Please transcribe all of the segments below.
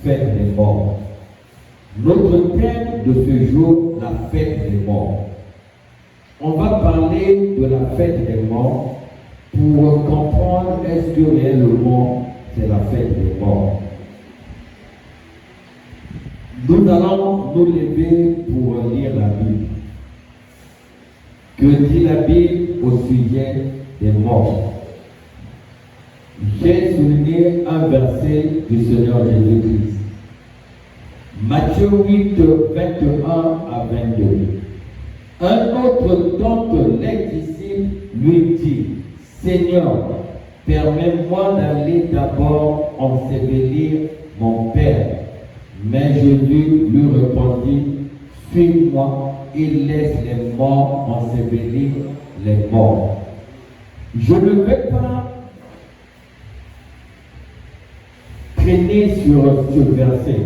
fête des morts. Notre thème de ce jour, la fête des morts. On va parler de la fête des morts pour comprendre est-ce que réellement c'est la fête des morts. Nous allons nous lever pour lire la Bible. Que dit la Bible au sujet des morts? J'ai souligné un verset du Seigneur Jésus-Christ. Matthieu 8, 21 à 22. Un autre d'entre les disciples lui dit, Seigneur, permets-moi d'aller d'abord ensevelir mon Père. Mais Jésus lui répondit, suis-moi et laisse les morts ensevelir les morts. Je ne vais pas traîner sur ce verset.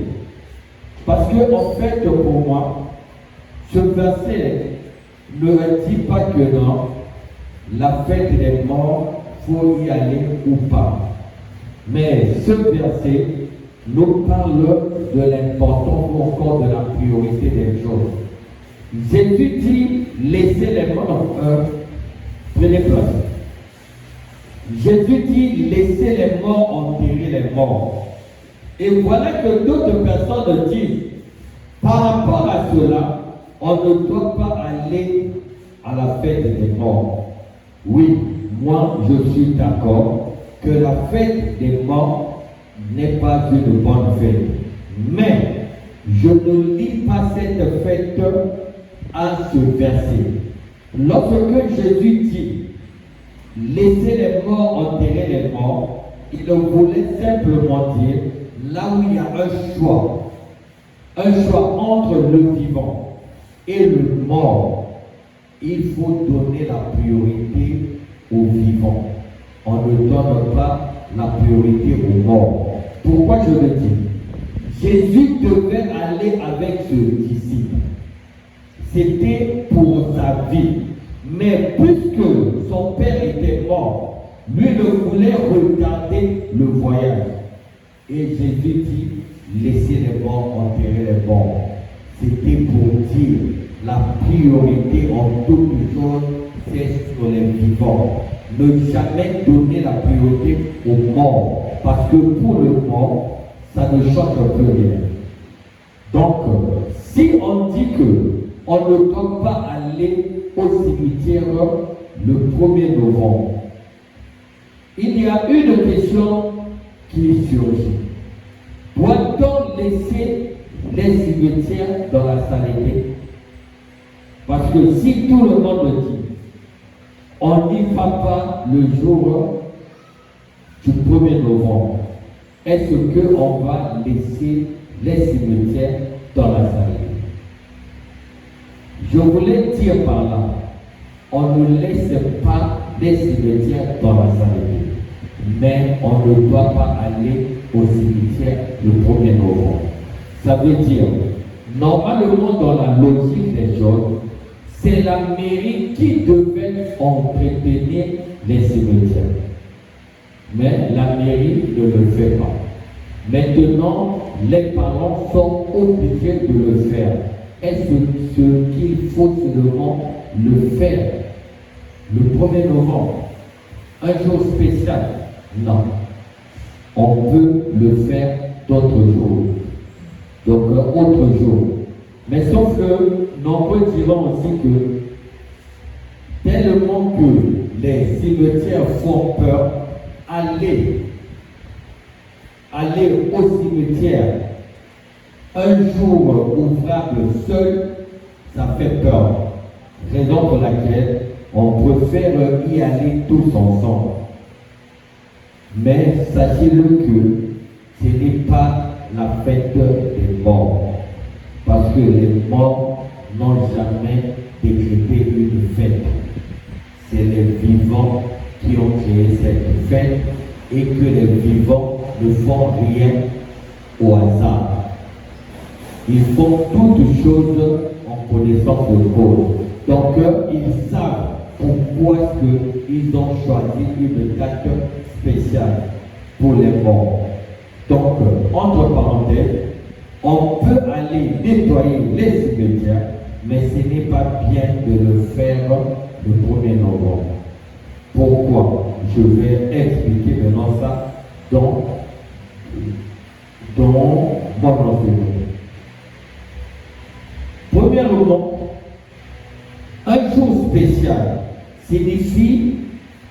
Parce que, en fait, pour moi, ce verset ne dit pas que non, la fête des morts, il faut y aller ou pas. Mais ce verset nous parle de l'importance ou encore de la priorité des choses. Jésus dit, laissez les morts, prenez place. Jésus dit, laissez les morts enterrer les morts. Et voilà que d'autres personnes disent, par rapport à cela, on ne doit pas aller à la fête des morts. Oui, moi je suis d'accord que la fête des morts n'est pas une bonne fête. Mais je ne lis pas cette fête à ce verset. Lorsque Jésus dit, laissez les morts enterrer les morts, il voulait simplement dire, là où il y a un choix entre le vivant et le mort, il faut donner la priorité au vivant. On ne donne pas la priorité aux morts. Pourquoi je le dis? Jésus devait aller avec ce disciple. C'était pour sa vie. Mais puisque son père était mort, lui ne voulait retarder le voyage. Et Jésus dit, laissez les morts enterrer les morts. C'était pour dire la priorité en toutes choses, c'est sur les vivants. Ne jamais donner la priorité aux morts. Parce que pour le mort, ça ne change plus rien. Donc, si on dit qu'on ne doit pas aller au cimetière le 1er novembre, il y a une question qui surgit. Doit-on laisser les cimetières dans la saleté? Parce que si tout le monde dit, on n'y va pas le jour du 1er novembre, est-ce qu'on va laisser les cimetières dans la saleté? Je voulais dire par là, on ne laisse pas les cimetières dans la saleté. Mais on ne doit pas aller au cimetière le 1er novembre. Ça veut dire, normalement dans la logique des choses, c'est la mairie qui devait entretenir les cimetières. Mais la mairie ne le fait pas. Maintenant, les parents sont obligés de le faire. Est-ce qu'il faut seulement le faire le 1er novembre? Un jour spécial? Non. On peut le faire d'autres jours. Donc, autre jour. Mais sauf que, nombreux diront aussi que, tellement que les cimetières font peur, aller au cimetière un jour ouvrable seul, ça fait peur. Raison pour laquelle on préfère y aller tous ensemble. Mais sachez-le que ce n'est pas la fête des morts. Parce que les morts n'ont jamais décrété une fête. C'est les vivants qui ont créé cette fête et que les vivants ne font rien au hasard. Ils font toutes choses en connaissance de cause. Donc, ils savent pourquoi ils ont choisi une date spéciale pour les morts. Donc, entre parenthèses, on peut aller nettoyer les cimetières, mais ce n'est pas bien de le faire le 1er novembre. Pourquoi? Je vais expliquer maintenant ça dans mon enseignement. Premièrement, un jour spécial signifie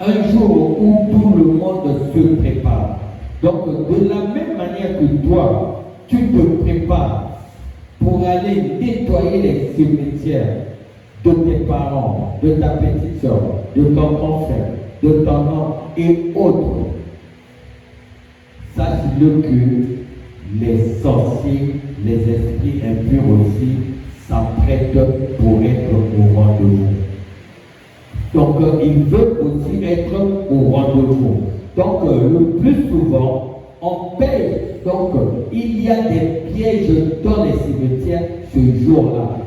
un jour où tout le monde se prépare. Donc, de la même manière que toi, tu te prépares pour aller nettoyer les cimetières de tes parents, de ta petite soeur, de ton grand frère, de ton oncle et autres. Sache-le que les sorciers, les esprits impurs aussi s'apprêtent pour être au rendez-vous. Donc, ils veulent aussi être au rendez-vous. Donc, le plus souvent, on paye. Donc, il y a des pièges dans les cimetières ce jour-là.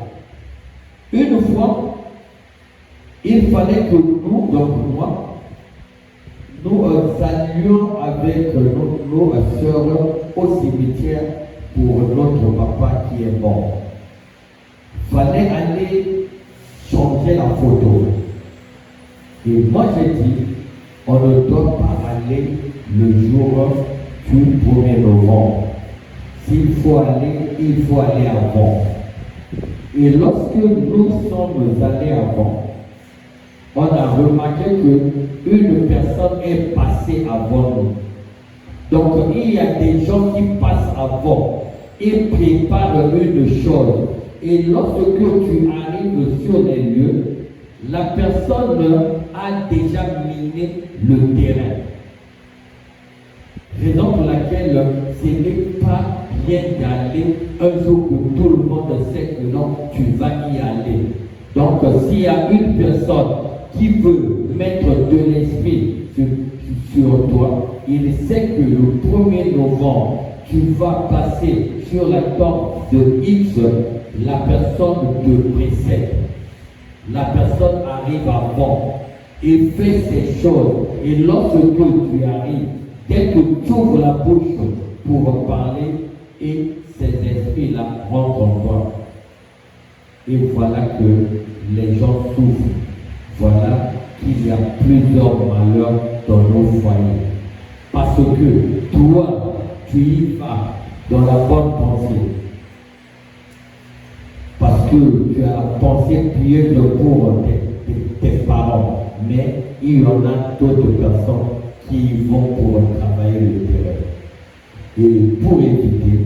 Une fois, il fallait que nous, donc moi, nous allions avec nos sœurs au cimetière pour notre papa qui est mort. Il fallait aller changer la photo. Et moi j'ai dit, on ne doit pas aller le jour du 1er novembre. S'il faut aller, il faut aller avant. Et lorsque nous sommes allés avant, on a remarqué qu'une personne est passée avant nous. Donc il y a des gens qui passent avant et préparent une chose. Et lorsque tu arrives sur les lieux, la personne a déjà miné le terrain. Raison pour laquelle ce n'est pas bien d'aller un jour que tout le monde sait que non, tu vas y aller. Donc s'il y a une personne qui veut mettre de l'esprit sur toi, il sait que le 1er novembre, tu vas passer sur la tombe de X, la personne te précède. La personne arrive avant et fait ces choses. Et lorsque tu arrives, dès que tu ouvres la bouche pour parler, et ces esprits-là rentrent en toi. Et voilà que les gens souffrent. Voilà qu'il y a plusieurs malheurs dans nos foyers. Parce que toi, tu y vas dans la bonne pensée. Parce que tu as la pensée pieuse pour tes parents. Mais il y en a d'autres personnes qui vont pour travailler le terrain. Et pour éviter,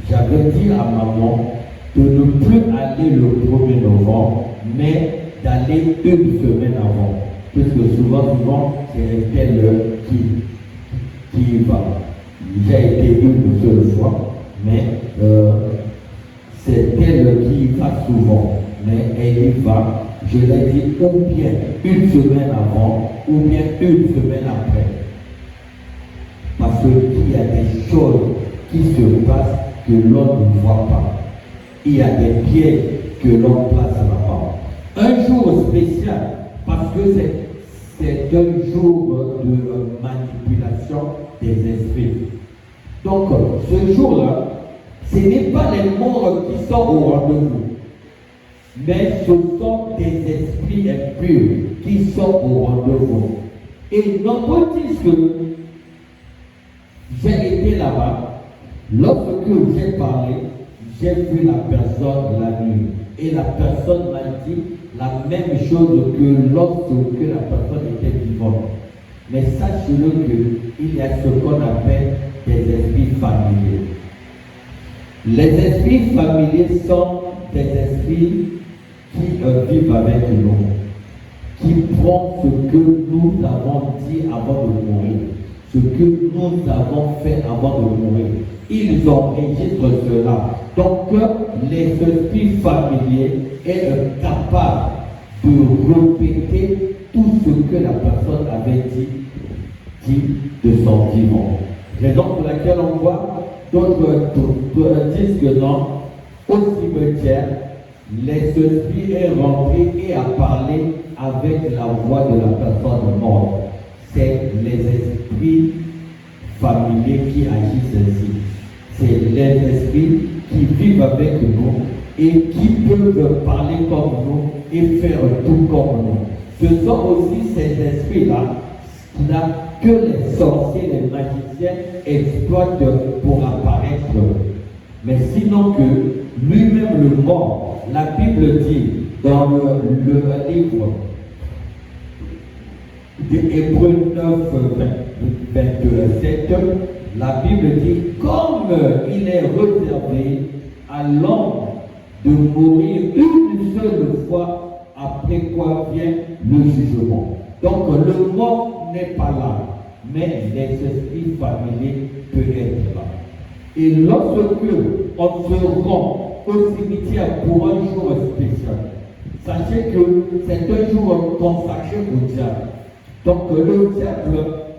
j'avais dit à maman de ne plus aller le 1er novembre, mais d'aller une semaine avant. Puisque souvent, c'est elle qui y va. J'ai été une seule fois, mais c'est elle qui y va souvent. Mais elle y va, je l'ai dit, ou bien une semaine avant, ou bien une semaine après. Parce qu'il y a des choses qui se passent que l'on ne voit pas. Il y a des pieds que l'on place là-bas. Un jour spécial, parce que c'est un jour de manipulation des esprits. Donc, ce jour-là, ce n'est pas les morts qui sont au rendez-vous, mais ce sont des esprits impurs qui sont au rendez-vous. Et notre disque, j'ai été là-bas, lorsque j'ai parlé, j'ai vu la personne la nuit. Et la personne m'a dit la même chose que lorsque la personne était vivante. Mais sachez-le qu'il y a ce qu'on appelle des esprits familiers. Les esprits familiers sont des esprits qui vivent avec nous, qui prennent ce que nous avons dit avant de mourir, ce que nous avons fait avant de mourir. Ils enregistrent cela. Donc, les esprits familiers sont capables de répéter tout ce que la personne avait dit de son vivant. Raison pour laquelle on voit d'autres disent que non, au cimetière, les esprits est rentré et a parlé avec la voix de la personne morte. C'est les esprits familiers qui agissent ainsi. C'est les esprits qui vivent avec nous et qui peuvent parler comme nous et faire tout comme nous. Ce sont aussi ces esprits-là que les sorciers, les magiciens exploitent pour apparaître. Mais sinon que lui-même le mort, la Bible dit dans le livre d'Hébreux 9, 27, la Bible dit comme il est réservé à l'homme de mourir une seule fois, après quoi vient le jugement. Donc le mort n'est pas là, mais les esprits familiers peuvent être là. Et lorsque on se rend au cimetière pour un jour spécial, sachez que c'est un jour consacré au diable. Donc le diable,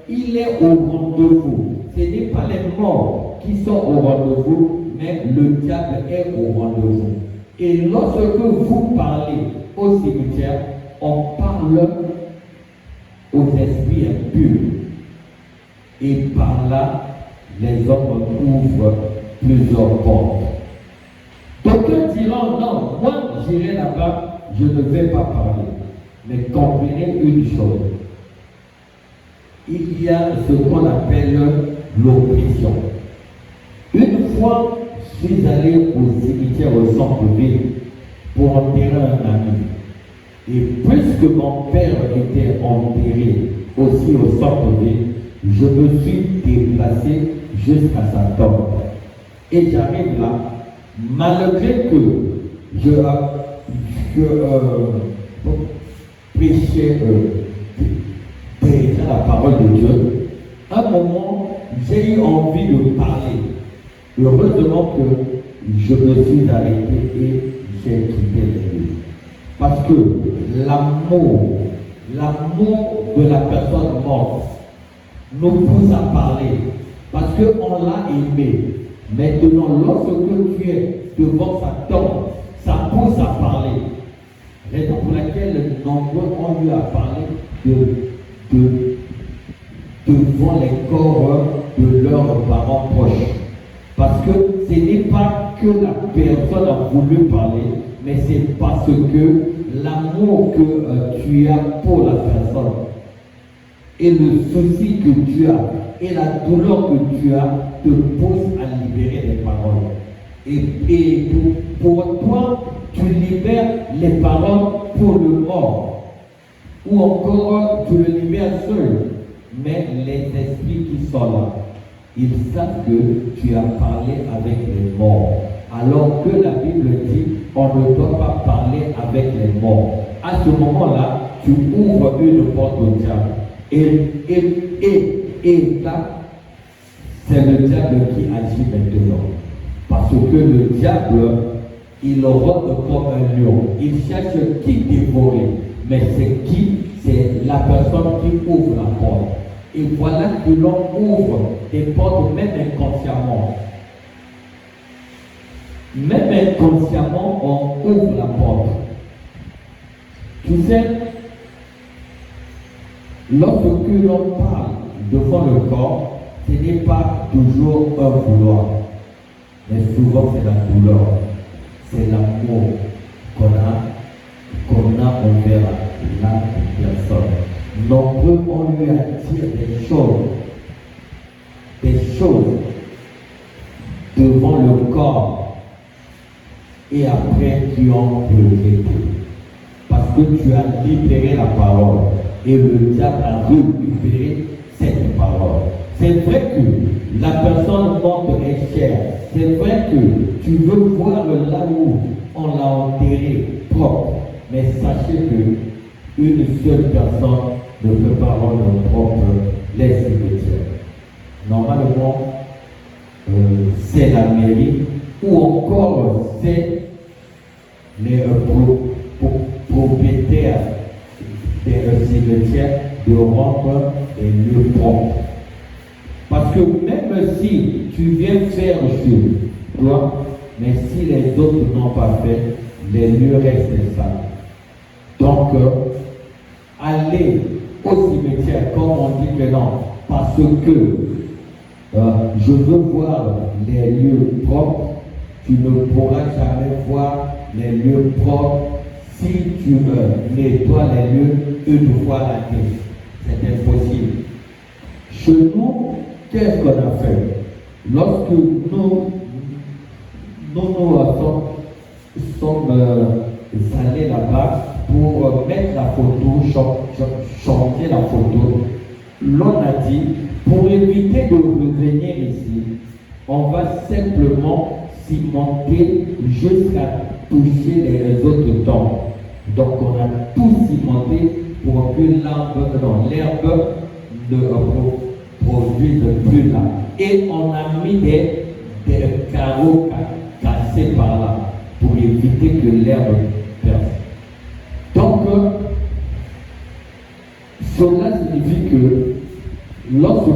il est au rendez-vous. Ce n'est pas les morts qui sont au rendez-vous, mais le diable est au rendez-vous. Et lorsque vous parlez au cimetière, on parle aux esprits impurs. Et par là, les hommes ouvrent plusieurs portes. D'aucuns diront, non, moi j'irai là-bas, je ne vais pas parler. Mais comprenez une chose. Il y a ce qu'on appelle l'oppression. Une fois, je suis allé au cimetière au centre-ville pour enterrer un ami. Et puisque mon père était enterré aussi au centre-ville, je me suis déplacé jusqu'à sa tombe. Et j'arrive là, malgré que je prêchais déjà la parole de Dieu, à un moment, j'ai eu envie de parler. Heureusement que je me suis arrêté et j'ai quitté l'église. Parce que l'amour de la personne morte nous pousse à parler. Parce qu'on l'a aimé. Maintenant, lorsque tu es devant sa tombe, ça pousse à parler. Raison pour laquelle nombreux ont eu à parler devant les corps de leurs parents proches. Parce que ce n'est pas que la personne a voulu parler, mais c'est parce que l'amour que tu as pour la personne et le souci que tu as et la douleur que tu as te pousse à libérer les paroles. Et pour toi, tu libères les paroles pour le mort. Ou encore, tu le libères seul. Mais les esprits qui sont là, ils savent que tu as parlé avec les morts. Alors que la Bible dit, on ne doit pas parler avec les morts. À ce moment-là, tu ouvres une porte au diable. Et là, c'est le diable qui agit maintenant. Parce que le diable, il rôde comme un lion. Il cherche qui dévorer. Mais c'est qui? C'est la personne qui ouvre la porte. Et voilà que l'on ouvre des portes même inconsciemment. Même inconsciemment, on ouvre la porte. Tu sais, lorsque l'on parle devant le corps, ce n'est pas toujours un vouloir, mais souvent c'est la douleur, c'est l'amour qu'on a envers la personne. Nombreux on lui attire des choses devant le corps et après tu en regretté. Parce que tu as libéré la parole et le diable a récupéré cette parole. C'est vrai que la personne morte est chère. C'est vrai que tu veux voir là où on l'a enterré propre. Mais sachez que une seule personne ne peut pas rendre propre les cimetières. Normalement, c'est la mairie ou encore c'est les propriétaires des cimetières de rendre les lieux propres. Parce que même si tu viens faire sur toi, mais si les autres n'ont pas fait, les lieux restent sales. Donc, aller au cimetière, comme on dit maintenant, parce que Je veux voir les lieux propres. Tu ne pourras jamais voir les lieux propres si tu nettoies les lieux une fois l'année. C'est impossible. Chez nous, qu'est-ce qu'on a fait? Lorsque nous sommes allés là-bas pour mettre la photo, changer la photo, l'on a dit, pour éviter de revenir ici, on va simplement cimenter jusqu'à toucher les autres tombes. Donc on a tout cimenté pour que l'herbe ne produise plus là. Et on a mis des carreaux cassés par là pour éviter que l'herbe perce. Donc cela signifie que lorsque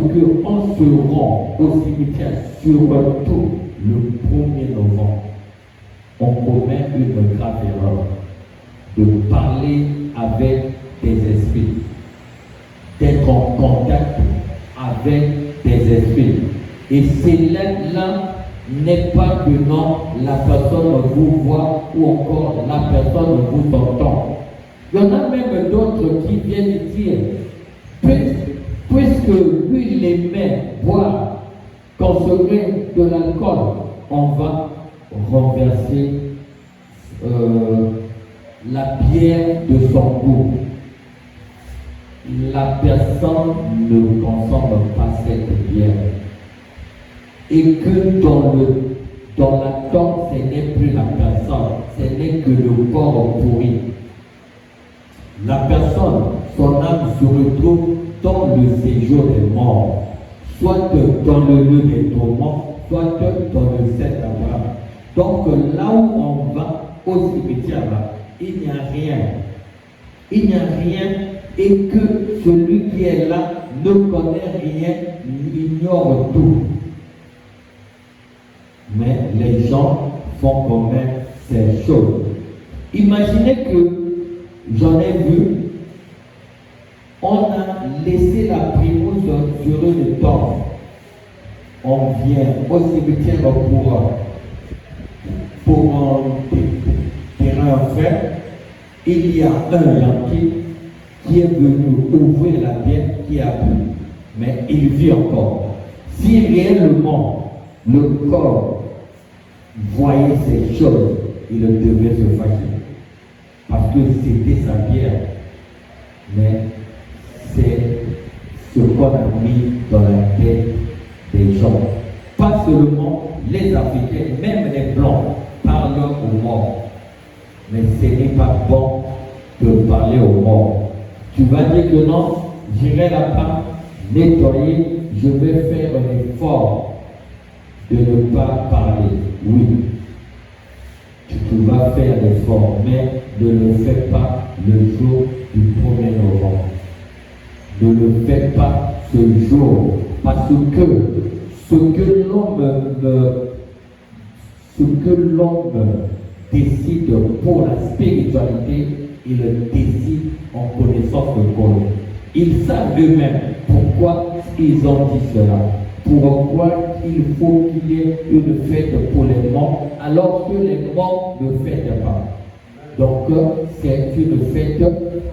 on se rend au cimetière, surtout le 1er novembre, on commet une grave erreur de parler avec des esprits, d'être en contact avec des esprits. Et cela n'est pas que non, la personne vous voit ou encore la personne vous entend. Il y en a même d'autres qui viennent dire, puisque lui il aimait boire, consommer de l'alcool, on va renverser la bière de son goût. La personne ne consomme pas cette bière. Et que dans la tombe, ce n'est plus la personne, ce n'est que le corps pourri. La personne, son âme se retrouve dans le séjour des morts, soit dans le lieu des tourments, soit dans le ciel d'Abraham. Donc là où on va, au cimetière, là, il n'y a rien. Il n'y a rien et que celui qui est là ne connaît rien, ignore tout. Mais les gens font quand même ces choses. Imaginez que j'en ai vu, on a laissé la primousse sur une tombe. On vient au cimetière pour un terrain fait. Il y a un Yankee qui est venu ouvrir la bière qui a bu, mais il vit encore. Si réellement le corps voyait ces choses, il devait se fâcher. Parce que c'était sa bière. Mais c'est ce qu'on a mis dans la tête des gens. Pas seulement les Africains, même les Blancs parlent aux morts. Mais ce n'est pas bon de parler aux morts. Tu vas dire que non, j'irai là-bas, nettoyer, je vais faire un effort de ne pas parler. Oui, tu vas faire l'effort, mais ne le fais pas le jour du 1er novembre. Ne le fais pas ce jour, parce que ce que l'homme décide pour la spiritualité, il décide en connaissance de cause. Ils savent eux-mêmes pourquoi ils ont dit cela. Pourquoi il faut qu'il y ait une fête pour les morts alors que les morts ne fêtent pas. Donc c'est une fête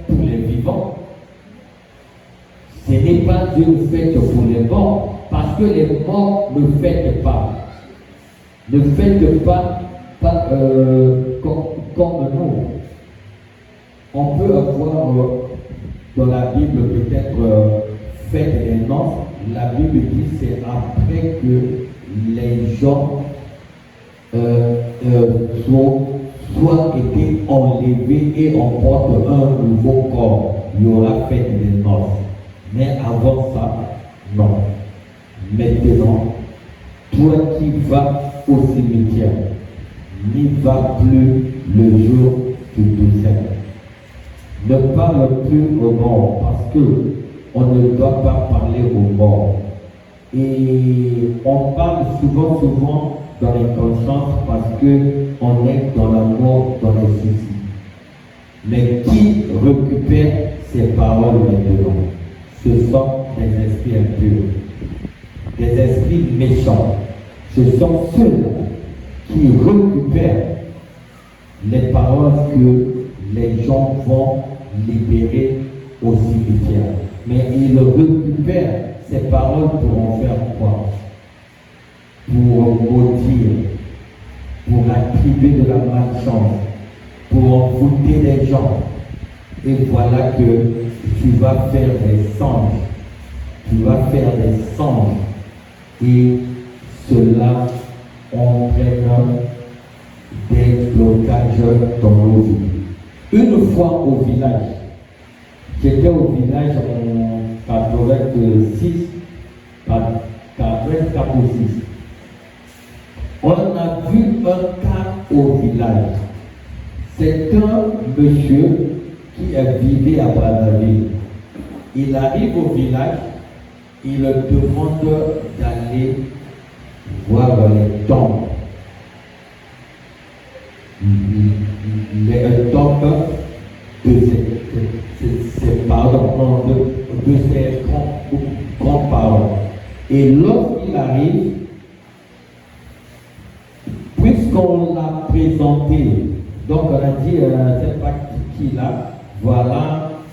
pour les vivants. Ce n'est pas une fête pour les morts parce que les morts ne fêtent pas. Ne fêtent pas comme nous. On peut avoir dans la Bible peut-être fête des noces. La Bible dit c'est après que les gens soient été enlevés et on porte un nouveau corps. Il y aura fête des noces. Mais avant ça, non. Maintenant, toi qui vas au cimetière, n'y va plus le jour du Toussaint. Ne parle plus aux morts parce que on ne doit pas parler aux morts. Et on parle souvent dans les consciences parce qu'on est dans la mort, dans les soucis. Mais qui récupère ces paroles maintenant? Ce sont des esprits impurs. des esprits méchants. Ce sont ceux-là qui récupèrent les paroles que les gens vont libérer au cimetière. Mais ils récupèrent ces paroles pour en faire quoi? Pour maudire, pour attribuer de la malchance, pour envoûter les gens. Et voilà que tu vas faire des songes. Tu vas faire des songes. Et cela entraîne des blocages dans nos vies. Une fois au village, j'étais au village en 86, 84 ou 6. On a vu un cas au village. C'est un monsieur qui vivait à Brazzaville. Il arrive au village, il demande d'aller voir les tombes. Les tombes de ses grands-parents. Et lorsqu'il arrive, puisqu'on l'a présenté, donc on a dit, c'est pas qui là, voilà,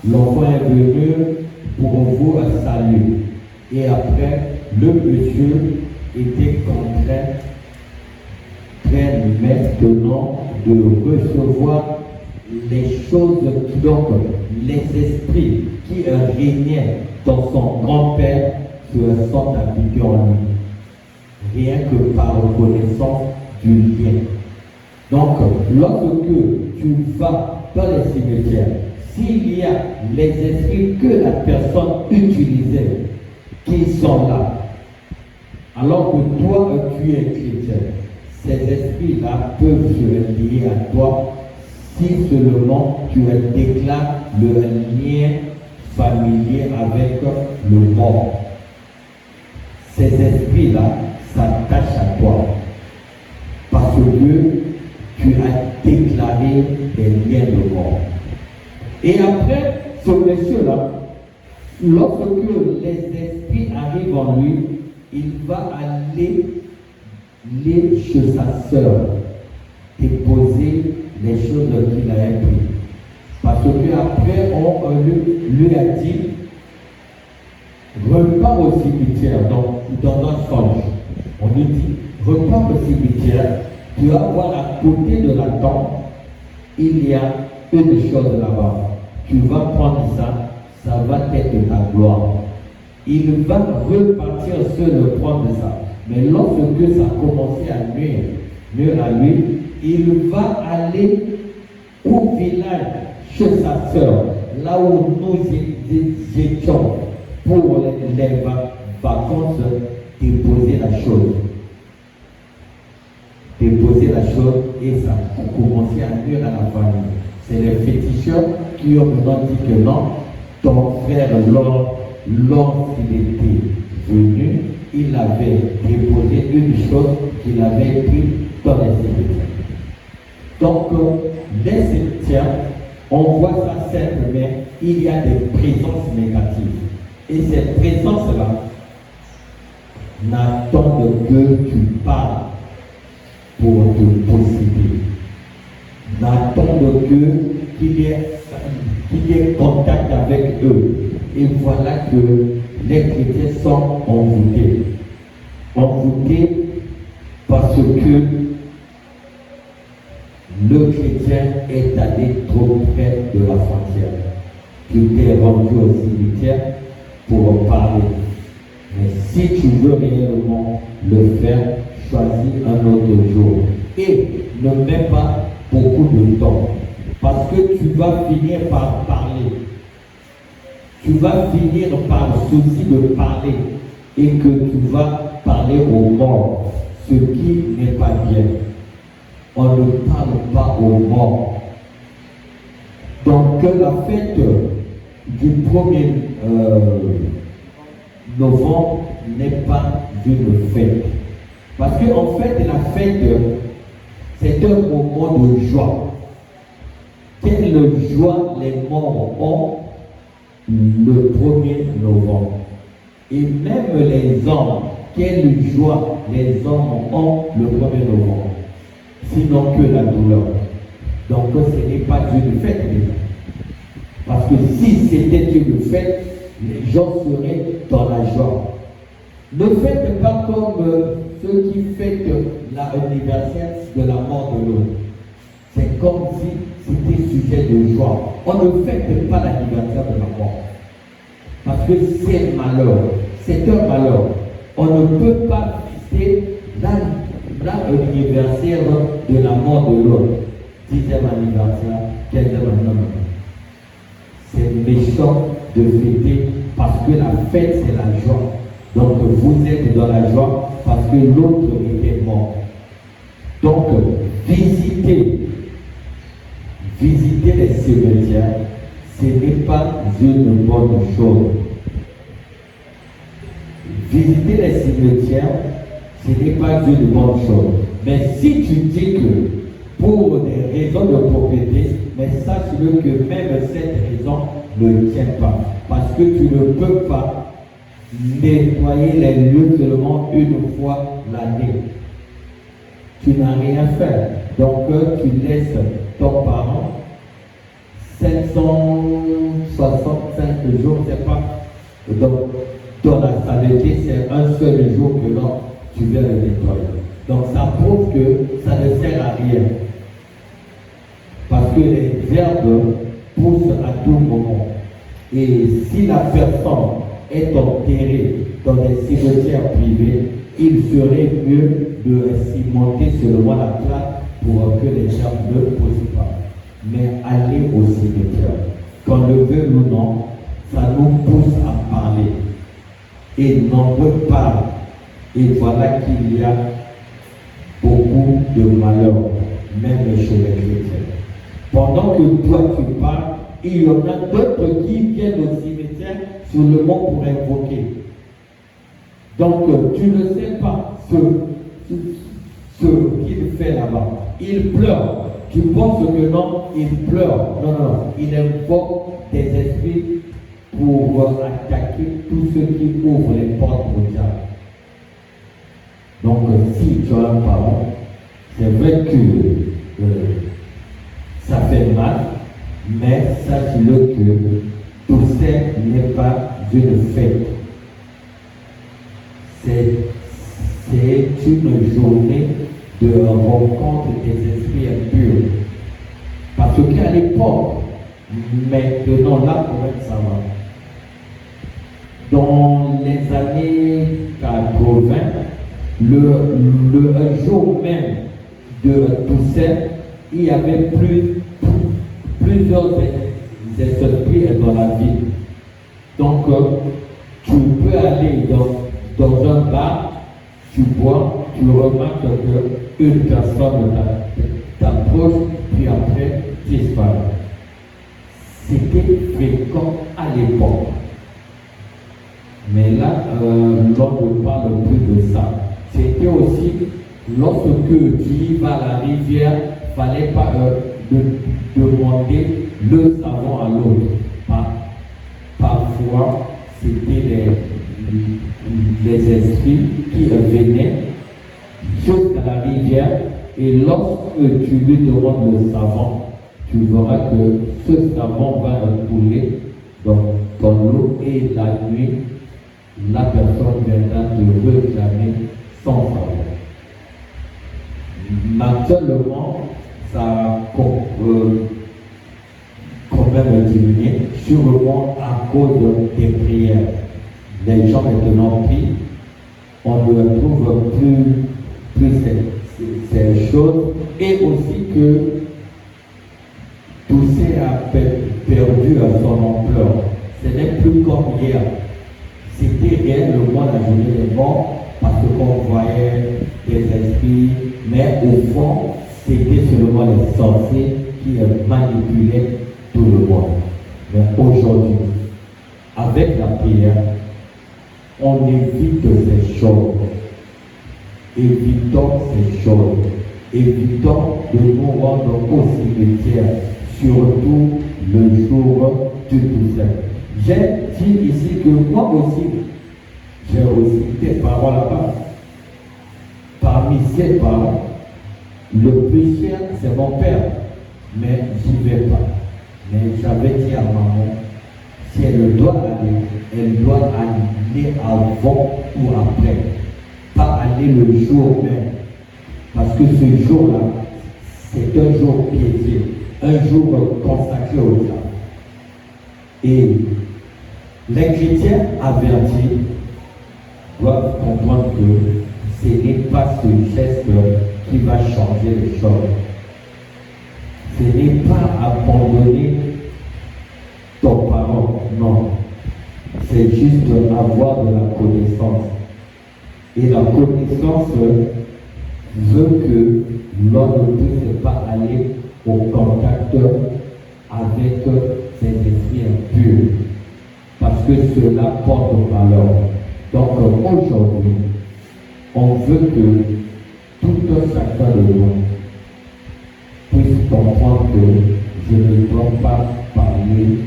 l'enfant est venu pour vous saluer. Et après, le monsieur était contraint, très maintenant, de recevoir les choses, donc les esprits qui régnaient dans son grand-père se sont habitués en lui, rien que par reconnaissance du lien. Donc, lorsque tu vas dans les cimetières, s'il y a les esprits que la personne utilisait qui sont là, alors que toi tu es chrétien, ces esprits-là peuvent se lier à toi si seulement tu déclares le lien familier avec le mort. Ces esprits-là s'attachent à toi parce que tu as déclaré des liens de mort. Et après, ce monsieur-là, lorsque les esprits arrivent en lui, il va aller chez sa sœur déposer les choses qu'il a apprises. Parce qu'après, on lui a dit, repars au cimetière, dans un songe. On lui dit, repars au cimetière, tu vas voir à côté de la tombe, il y a une chose là-bas. Tu vas prendre ça, ça va être ta gloire. Il va repartir seul prendre ça. Mais lorsque ça a commencé à nuire à lui, il va aller au village chez sa sœur, là où nous étions pour les vacances, déposer la chose. Déposer la chose et ça a commencé à nuire à la famille. C'est les féticheurs qui ont maintenant dit que non, ton frère, lorsqu'il était venu, il avait déposé une chose qu'il avait pris dans les cimetières. Donc, les cimetières, on voit ça simple, mais il y a des présences négatives. Et ces présences-là n'attendent que tu parles pour te posséder. N'attendent qu'il y ait contact avec eux. Et voilà que les chrétiens sont envoûtés. Envoûtés parce que le chrétien est allé trop près de la frontière. Tu t'es rendu au cimetière pour parler. Mais si tu veux réellement le faire, choisis un autre jour. Et ne mets pas beaucoup de temps. Parce que tu vas finir par parler. Tu vas finir par souci de parler. Et que tu vas parler aux morts. Ce qui n'est pas bien. On ne parle pas aux morts. Donc la fête du 1er novembre n'est pas une fête. Parce qu'en fait, la fête, c'est un moment de joie. Quelle joie les morts ont le 1er novembre. Et même les hommes quelle joie les hommes ont le 1er novembre, sinon que la douleur. Donc ce n'est pas une fête déjà. Parce que si c'était une fête, les gens seraient dans la joie. Ne faites pas comme ceux qui fêtent l'anniversaire de la mort de l'autre. C'est comme si c'était sujet de joie. On ne fête pas l'anniversaire de la mort. Parce que c'est malheur. C'est un malheur. On ne peut pas fêter l'anniversaire de la mort de l'autre. 10e anniversaire, 15e anniversaire. C'est méchant de fêter parce que la fête c'est la joie. Donc vous êtes dans la joie parce que l'autre était mort. Donc visiter les cimetières, ce n'est pas une bonne chose. Visiter les cimetières, ce n'est pas une bonne chose. Mais si tu dis que pour des raisons de propriété, mais sache-le que même cette raison ne tient pas. Parce que tu ne peux pas nettoyer les lieux seulement une fois l'année. Tu n'as rien fait. Donc tu laisses ton parent 565 jours, c'est pas. Donc dans la saleté, c'est un seul jour que là, tu viens le nettoyer. Donc ça prouve que ça ne sert à rien. Parce que les herbes poussent à tout moment. Et si la personne est enterrée dans des cimetières privés, il serait mieux de cimenter seulement la place pour que les gens ne poussent pas. Mais aller au cimetière, qu'on le veut ou non, ça nous pousse à parler. Et nombreux parlent. Et voilà qu'il y a beaucoup de malheur, même chez les chrétiens. Pendant que toi tu parles, il y en a d'autres qui viennent au cimetière sur le mont pour invoquer. Donc tu ne sais pas ce qu'il fait là-bas. Il pleure. Tu penses que non, il pleure. Non, il invoque des esprits pour attaquer tous ceux qui ouvrent les portes au diable. Donc si tu as un parent, c'est vrai que ça fait mal, mais sache-le que tout ça n'est pas une fête. C'est une journée de rencontre des esprits impurs. Parce qu'à l'époque, maintenant là, quand même, ça va. Dans les années 80, le jour même de Toussaint, il y avait plusieurs esprits dans la ville. Donc, tu peux aller dans un bar, tu bois, tu remarques qu'une personne t'approche, puis après disparaît. C'était fréquent à l'époque. Mais là, l'on ne parle plus de ça. C'était aussi, lorsque tu vas à la rivière, il ne fallait pas demander le savon à l'autre. Parfois, c'était les esprits qui venaient jusqu'à la rivière et lorsque tu lui demandes le savon, tu verras que ce savon va couler dans l'eau et la nuit, la personne viendra te réclamer son savon. Naturellement, ça a quand même diminué, sûrement à cause des prières. Les gens maintenant prient, on ne trouve plus ces choses, et aussi que tout ça a perdu à son ampleur. Ce n'est plus comme hier. C'était réellement la journée des morts parce qu'on voyait des esprits, mais au fond, c'était seulement les sorciers qui manipulaient tout le monde. Mais aujourd'hui, avec la prière, on évite ces choses. Évitons ces choses. Évitons de nous rendre au cimetière, surtout le jour du Toussaint. J'ai dit ici que moi aussi, J'ai aussi des parents là-bas. Parmi ces parents, le plus cher, c'est mon père. Mais j'y vais pas. Mais j'avais dit à maman, si elle doit aller avant ou après. Pas aller le jour même. Parce que ce jour-là, c'est un jour piétier, un jour consacré au diable. Et les chrétiens avertis doivent comprendre que ce n'est pas ce geste qui va changer les choses. Ce n'est pas abandonner ton parent, non. C'est juste avoir de la connaissance. Et la connaissance veut que l'homme ne puisse pas aller au contact avec ces esprits impurs. Parce que cela porte malheur. Donc aujourd'hui, on veut que tout un chacun de nous puisse comprendre que je ne dois pas parler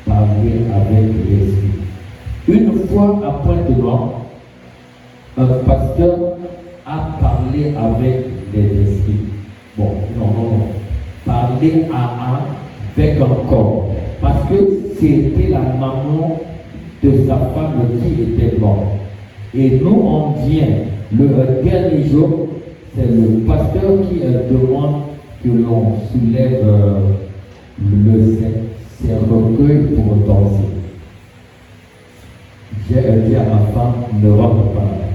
avec l'esprit. Une fois à Pointe-Noire, un pasteur a parlé avec les esprits. Bon, non. Parler avec un corps. Parce que c'était la maman de sa femme qui était morte. Et nous, on vient le dernier jour, c'est le pasteur qui demande que l'on soulève le cercueil pour danser. J'ai dit à ma femme, ne rentre pas là.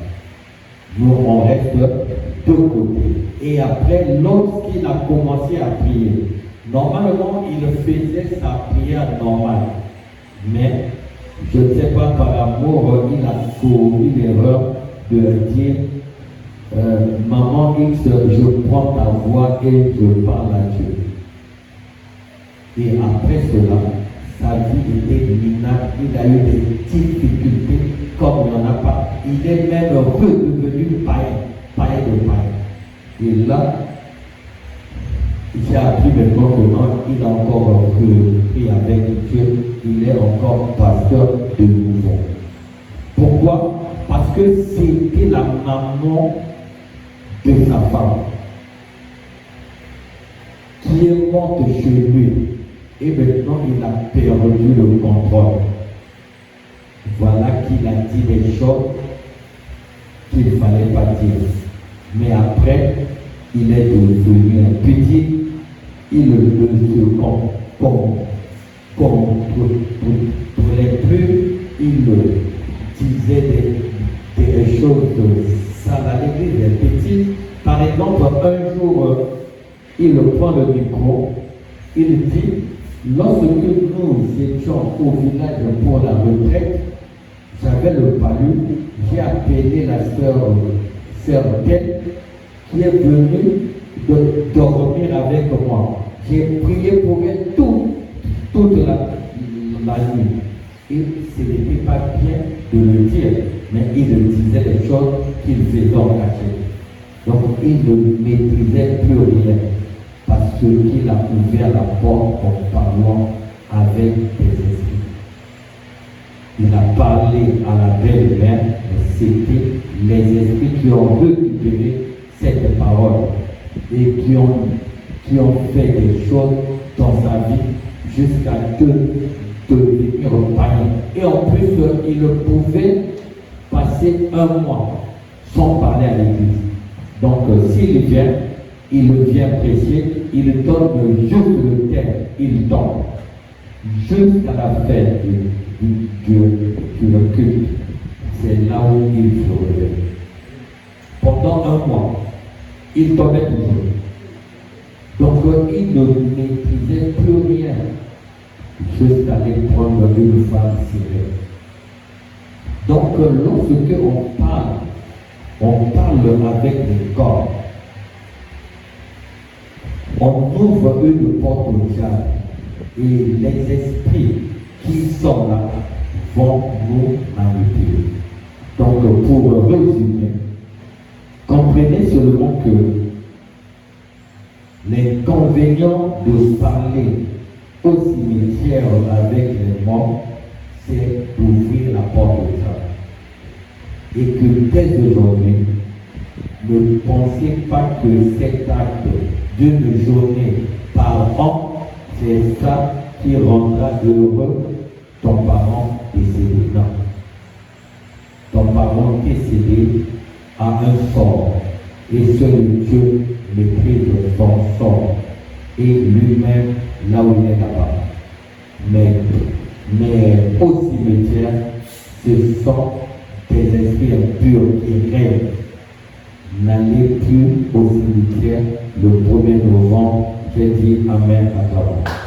Nous, on reste de côté. Et après, lorsqu'il a commencé à prier, normalement, il faisait sa prière normale. Mais, je ne sais pas, par amour, il a commis l'erreur de dire Maman X, je prends ta voix et je parle à Dieu. Et après cela, sa vie était minable, il a eu des difficultés comme il n'y en a pas. Il est même redevenu païen de païen. Et là, j'ai appris maintenant que il a encore pris avec Dieu, il est encore pasteur de nouveau. Pourquoi? Parce que c'était la maman de sa femme qui est morte chez lui. Et maintenant, il a perdu le contrôle. Voilà qu'il a dit des choses qu'il ne fallait pas dire. Mais après, il est devenu un petit, il ne se contrôlait plus, il disait des choses sales à l'église, des petits. Par exemple, un jour, il prend le micro, il dit, lorsque nous étions au village pour la retraite, j'avais le palu, j'ai appelé la sœur Tête qui est venue de dormir avec moi. J'ai prié pour elle toute la nuit. Et ce n'était pas bien de le dire, mais il disait des choses qu'il faisait en cachette. Donc il ne maîtrisait plus rien parce qu'il a ouvert la porte en parlant avec des esprits. Il a parlé à la belle-mère, mais c'était les esprits qui ont récupéré cette parole et qui ont fait des choses dans sa vie jusqu'à devenir païen. Et en plus, il pouvait passer un mois sans parler à l'église. Donc, s'il vient prêcher, il donne juste le thème, il tombe jusqu'à la fête du culte. C'est là où il se réveille. Pendant un mois, il tombait toujours. Donc, il ne maîtrisait plus rien jusqu'à aller prendre une femme sirène. Donc, lorsque on parle avec le corps. On ouvre une porte au diable et les esprits qui sont là vont nous manipuler. Donc, pour résumer, comprenez seulement que l'inconvénient de parler au cimetière avec les morts, c'est d'ouvrir la porte au diable. et que dès aujourd'hui, ne pensez pas que cet acte d'une journée par an, c'est ça qui rendra heureux ton parent décédé. Non. Ton parent décédé a un sort et seul Dieu maîtrise son sort et lui-même là où il est là-bas. Mais au cimetière, ce sont des esprits impurs qui règnent. N'allez plus au cimetière le 1er novembre. J'ai dit Amen à toi.